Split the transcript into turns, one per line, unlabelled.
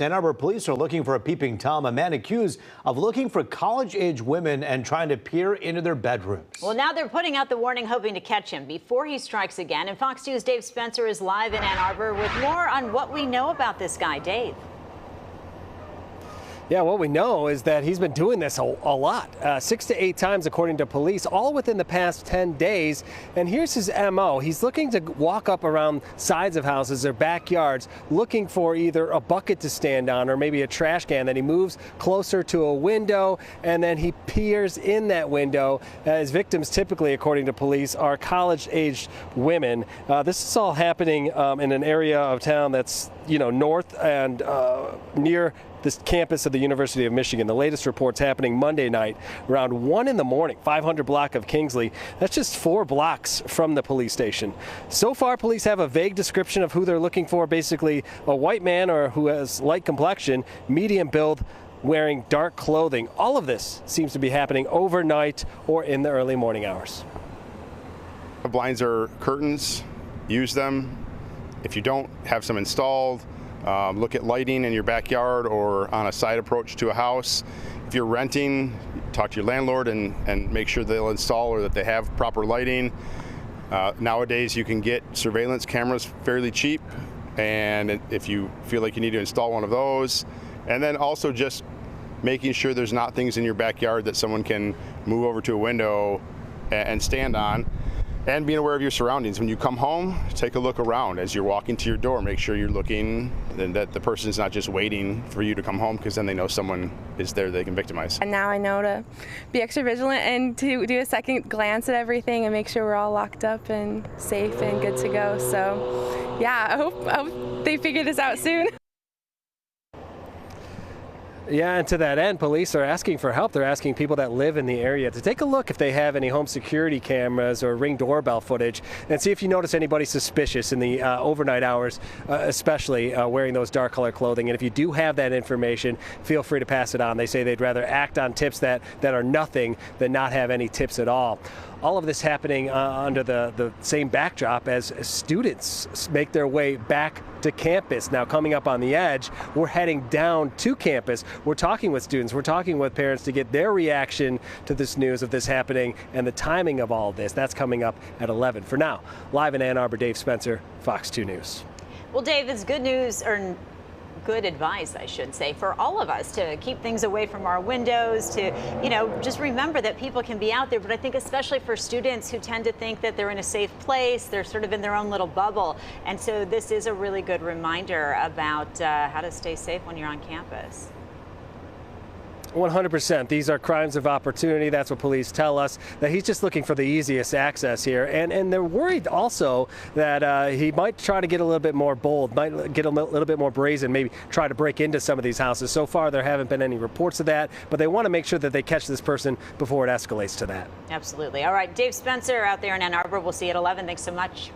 Arbor Police are looking for a peeping Tom, a man accused of looking for college-age women and trying to peer into their bedrooms.
Well, now they're putting out the warning, hoping to catch him before he strikes again. And Fox News' Dave Spencer is live in Ann Arbor with more on what we know about this guy. Dave.
Yeah, what we know is that he's been doing this a lot, 6 to 8 times according to police, all within the past 10 days. And here's his MO. He's looking to walk up around sides of houses or backyards, looking for either a bucket to stand on or maybe a trash can. Then he moves closer to a window and then he peers in that window. His victims typically, according to police, are college-aged women. This is all happening in an area of town that's, north and near this campus of the University of Michigan. The latest report's happening Monday night around 1 in the morning, 500 block of Kingsley. That's just 4 blocks from the police station. So far, police have a vague description of who they're looking for, basically a white man or who has light complexion, medium build, wearing dark clothing. All of this seems to be happening overnight or in the early morning hours.
Blinds are curtains. Use them. If you don't, have some installed. Look at lighting in your backyard or on a side approach to a house. If you're renting, talk to your landlord and make sure they'll install or that they have proper lighting. Nowadays you can get surveillance cameras fairly cheap, and if you feel like you need to install one of those, and then also just making sure there's not things in your backyard that someone can move over to a window and stand on. And being aware of your surroundings. When you come home, take a look around as you're walking to your door. Make sure you're looking and that the person is not just waiting for you to come home, because then they know someone is there they can victimize.
And now I know to be extra vigilant and to do a second glance at everything and make sure we're all locked up and safe and good to go. So yeah, I hope they figure this out soon.
Yeah, and to that end, police are asking for help. They're asking people that live in the area to take a look if they have any home security cameras or Ring doorbell footage and see if you notice anybody suspicious in the overnight hours, especially wearing those dark color clothing. And if you do have that information, feel free to pass it on. They say they'd rather act on tips that are nothing than not have any tips at all. All of this happening under the same backdrop as students make their way back to campus. Now, coming up on the edge, we're heading down to campus. We're talking with students. We're talking with parents to get their reaction to this news of this happening and the timing of all of this. That's coming up at 11. For now, live in Ann Arbor, Dave Spencer, Fox 2 News.
Well, Dave, it's good news, or good advice, I should say, for all of us to keep things away from our windows, to, just remember that people can be out there. But I think especially for students who tend to think that they're in a safe place, they're sort of in their own little bubble. And so this is a really good reminder about how to stay safe when you're on campus.
100%. These are crimes of opportunity. That's what police tell us, that he's just looking for the easiest access here. And they're worried also that he might try to get a little bit more bold, might get a little bit more brazen, maybe try to break into some of these houses. So far, there haven't been any reports of that, but they want to make sure that they catch this person before it escalates to that.
Absolutely. All right, Dave Spencer out there in Ann Arbor. We'll see you at 11. Thanks so much.